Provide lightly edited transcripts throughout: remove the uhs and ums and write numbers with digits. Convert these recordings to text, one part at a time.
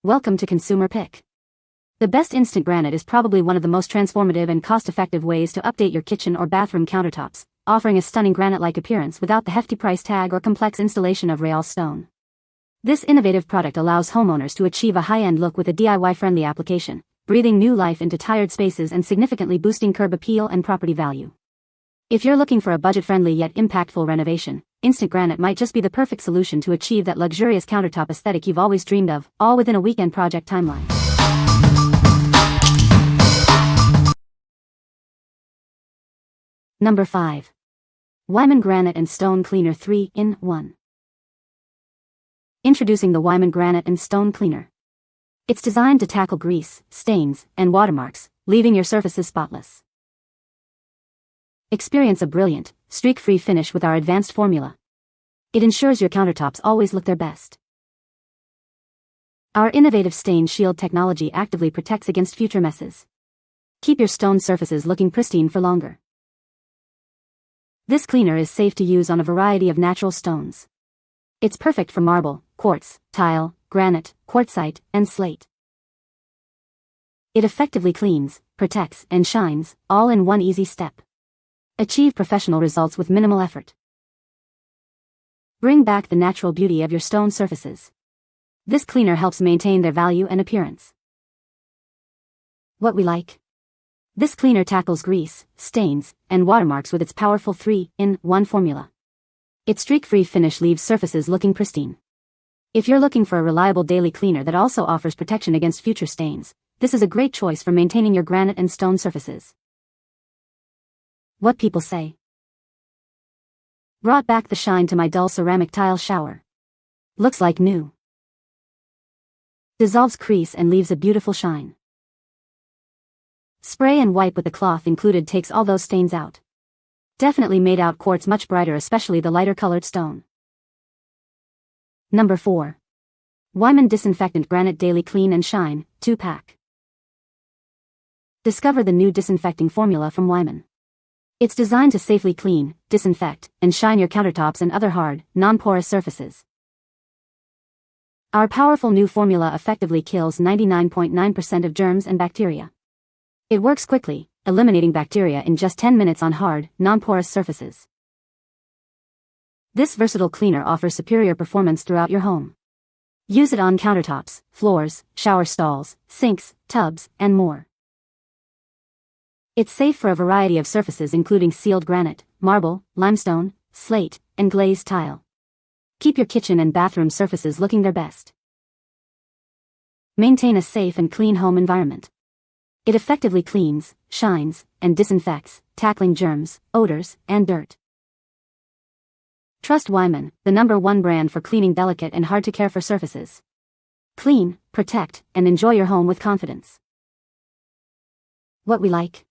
Welcome to Consumer Pick. The best instant granite is probably one of the most transformative and cost-effective ways to update your kitchen or bathroom countertops, offering a stunning granite-like appearance without the hefty price tag or complex installation of real stone. This innovative product allows homeowners to achieve a high-end look with a DIY-friendly application, breathing new life into tired spaces and significantly boosting curb appeal and property value. If you're looking for a budget-friendly yet impactful renovation, Instant Granite might just be the perfect solution to achieve that luxurious countertop aesthetic you've always dreamed of, all within a weekend project timeline. Number 5. Weiman Granite and Stone Cleaner 3-in-1. Introducing the Weiman Granite and Stone Cleaner. It's designed to tackle grease, stains, and watermarks, leaving your surfaces spotless. Experience a brilliant, streak-free finish with our advanced formula. It ensures your countertops always look their best. Our innovative stain shield technology actively protects against future messes. Keep your stone surfaces looking pristine for longer. This cleaner is safe to use on a variety of natural stones. It's perfect for marble, quartz, tile, granite, quartzite, and slate. It effectively cleans, protects, and shines, all in one easy step. Achieve professional results with minimal effort. Bring back the natural beauty of your stone surfaces. This cleaner helps maintain their value and appearance. What we like. This cleaner tackles grease, stains, and watermarks with its powerful 3-in-1 formula. Its streak-free finish leaves surfaces looking pristine. If you're looking for a reliable daily cleaner that also offers protection against future stains, this is a great choice for maintaining your granite and stone surfaces. What people say. Brought back the shine to my dull ceramic tile shower. Looks like new. Dissolves crease and leaves a beautiful shine. Spray and wipe with the cloth included takes all those stains out. Definitely made out quartz much brighter, especially the lighter colored stone. Number 4. Weiman Disinfectant Granite Daily Clean and Shine, 2-pack. Discover the new disinfecting formula from Weiman. It's designed to safely clean, disinfect, and shine your countertops and other hard, non-porous surfaces. Our powerful new formula effectively kills 99.9% of germs and bacteria. It works quickly, eliminating bacteria in just 10 minutes on hard, non-porous surfaces. This versatile cleaner offers superior performance throughout your home. Use it on countertops, floors, shower stalls, sinks, tubs, and more. It's safe for a variety of surfaces including sealed granite, marble, limestone, slate, and glazed tile. Keep your kitchen and bathroom surfaces looking their best. Maintain a safe and clean home environment. It effectively cleans, shines, and disinfects, tackling germs, odors, and dirt. Trust Weiman, the #1 brand for cleaning delicate and hard-to-care-for surfaces. Clean, protect, and enjoy your home with confidence. What we like.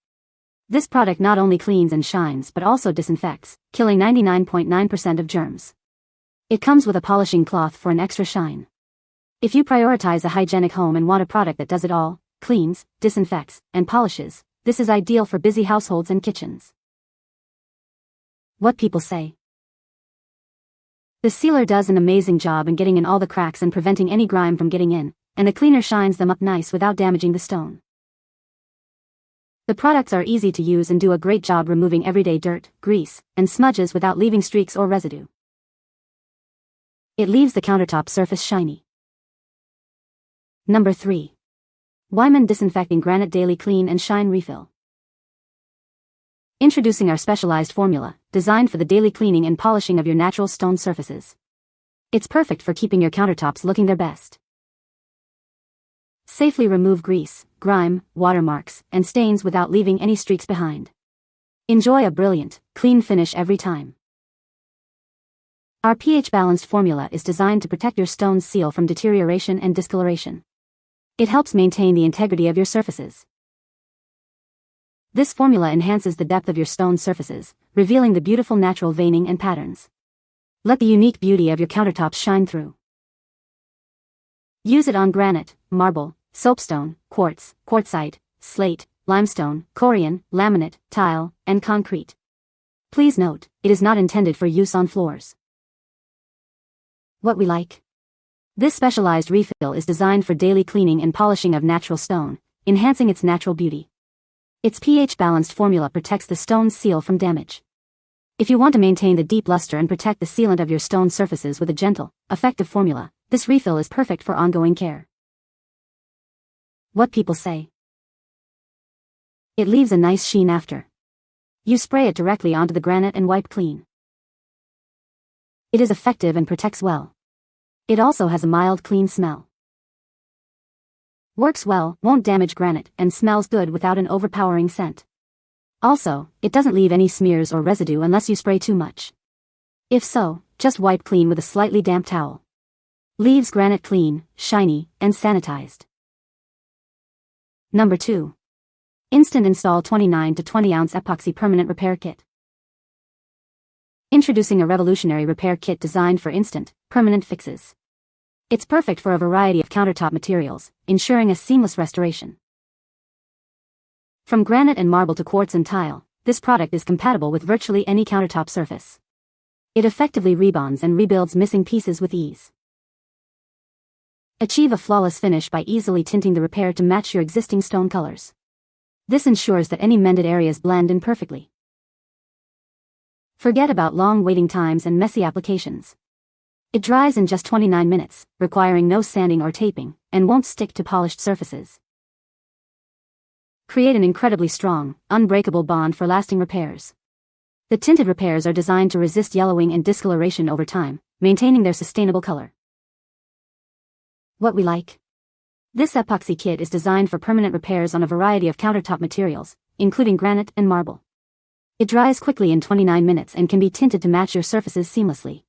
This product not only cleans and shines but also disinfects, killing 99.9% of germs. It comes with a polishing cloth for an extra shine. If you prioritize a hygienic home and want a product that does it all, cleans, disinfects, and polishes, this is ideal for busy households and kitchens. What people say. The sealer does an amazing job in getting in all the cracks and preventing any grime from getting in, and the cleaner shines them up nice without damaging the stone. The products are easy to use and do a great job removing everyday dirt, grease, and smudges without leaving streaks or residue. It leaves the countertop surface shiny. Number 3. Weiman Disinfecting Granite Daily Clean and Shine Refill. Introducing our specialized formula, designed for the daily cleaning and polishing of your natural stone surfaces. It's perfect for keeping your countertops looking their best. Safely remove grease, grime, watermarks, and stains without leaving any streaks behind. Enjoy a brilliant, clean finish every time. Our pH-balanced formula is designed to protect your stone's seal from deterioration and discoloration. It helps maintain the integrity of your surfaces. This formula enhances the depth of your stone surfaces, revealing the beautiful natural veining and patterns. Let the unique beauty of your countertops shine through. Use it on granite, marble, soapstone, quartz, quartzite, slate, limestone, corian, laminate, tile, and concrete. Please note, it is not intended for use on floors. What we like. This specialized refill is designed for daily cleaning and polishing of natural stone, enhancing its natural beauty. Its pH-balanced formula protects the stone's seal from damage. If you want to maintain the deep luster and protect the sealant of your stone surfaces with a gentle, effective formula, this refill is perfect for ongoing care. What people say. It leaves a nice sheen after you spray it directly onto the granite and wipe clean. It is effective and protects well. It also has a mild clean smell. Works well, won't damage granite, and smells good without an overpowering scent. Also, it doesn't leave any smears or residue unless you spray too much. If so, just wipe clean with a slightly damp towel. Leaves granite clean, shiny, and sanitized. Number 2. Instant Install 29 to 20 ounce Epoxy Permanent Repair Kit. Introducing a revolutionary repair kit designed for instant, permanent fixes. It's perfect for a variety of countertop materials, ensuring a seamless restoration. From granite and marble to quartz and tile, this product is compatible with virtually any countertop surface. It effectively rebonds and rebuilds missing pieces with ease. Achieve a flawless finish by easily tinting the repair to match your existing stone colors. This ensures that any mended areas blend in perfectly. Forget about long waiting times and messy applications. It dries in just 29 minutes, requiring no sanding or taping, and won't stick to polished surfaces. Create an incredibly strong, unbreakable bond for lasting repairs. The tinted repairs are designed to resist yellowing and discoloration over time, maintaining their sustainable color. What we like. This epoxy kit is designed for permanent repairs on a variety of countertop materials, including granite and marble. It dries quickly in 29 minutes and can be tinted to match your surfaces seamlessly.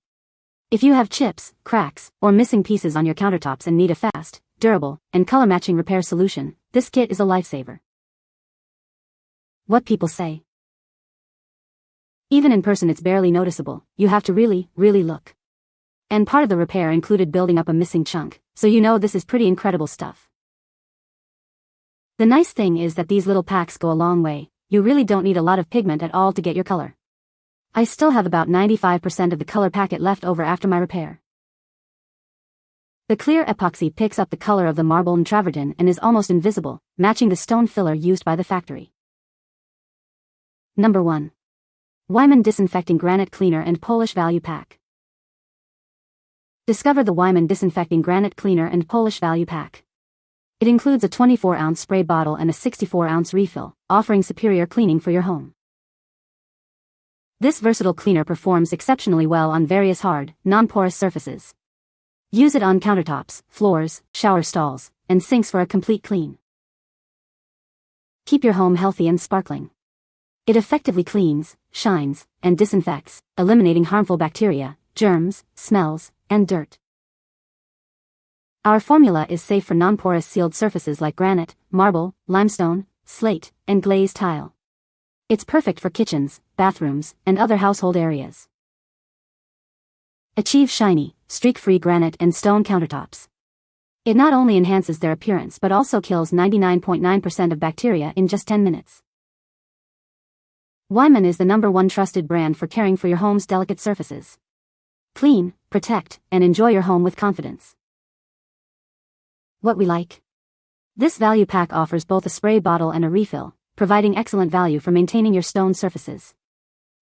If you have chips, cracks, or missing pieces on your countertops and need a fast, durable, and color-matching repair solution, this kit is a lifesaver. What people say. Even in person it's barely noticeable, you have to really look. And part of the repair included building up a missing chunk, so you know this is pretty incredible stuff. The nice thing is that these little packs go a long way. You really don't need a lot of pigment at all to get your color. I still have about 95% of the color packet left over after my repair. The clear epoxy picks up the color of the marble and travertine and is almost invisible, matching the stone filler used by the factory. Number 1. Weiman Disinfecting Granite Cleaner and Polish Value Pack. Discover the Weiman Disinfecting Granite Cleaner and Polish Value Pack. It includes a 24-ounce spray bottle and a 64-ounce refill, offering superior cleaning for your home. This versatile cleaner performs exceptionally well on various hard, non-porous surfaces. Use it on countertops, floors, shower stalls, and sinks for a complete clean. Keep your home healthy and sparkling. It effectively cleans, shines, and disinfects, eliminating harmful bacteria, germs, smells, and dirt. Our formula is safe for non-porous sealed surfaces like granite, marble, limestone, slate, and glazed tile. It's perfect for kitchens, bathrooms, and other household areas. Achieve shiny, streak-free granite and stone countertops. It not only enhances their appearance but also kills 99.9% of bacteria in just 10 minutes. Weiman is the #1 trusted brand for caring for your home's delicate surfaces. Clean, protect, and enjoy your home with confidence. What we like. This value pack offers both a spray bottle and a refill, providing excellent value for maintaining your stone surfaces.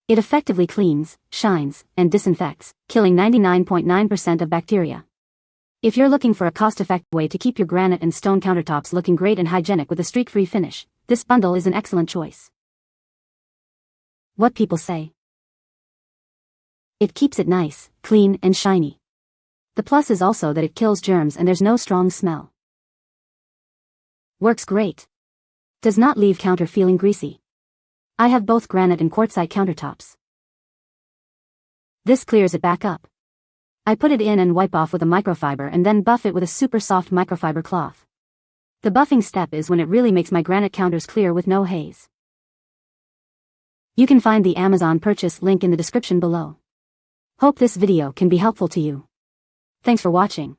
It effectively cleans, shines, and disinfects, killing 99.9% of bacteria. If you're looking for a cost-effective way to keep your granite and stone countertops looking great and hygienic with a streak-free finish, this bundle is an excellent choice. What people say. It keeps it nice, clean, and shiny. The plus is also that it kills germs and there's no strong smell. Works great. Does not leave counter feeling greasy. I have both granite and quartzite countertops. This clears it back up. I put it in and wipe off with a microfiber and then buff it with a super soft microfiber cloth. The buffing step is when it really makes my granite counters clear with no haze. You can find the Amazon purchase link in the description below. Hope this video can be helpful to you. Thanks for watching.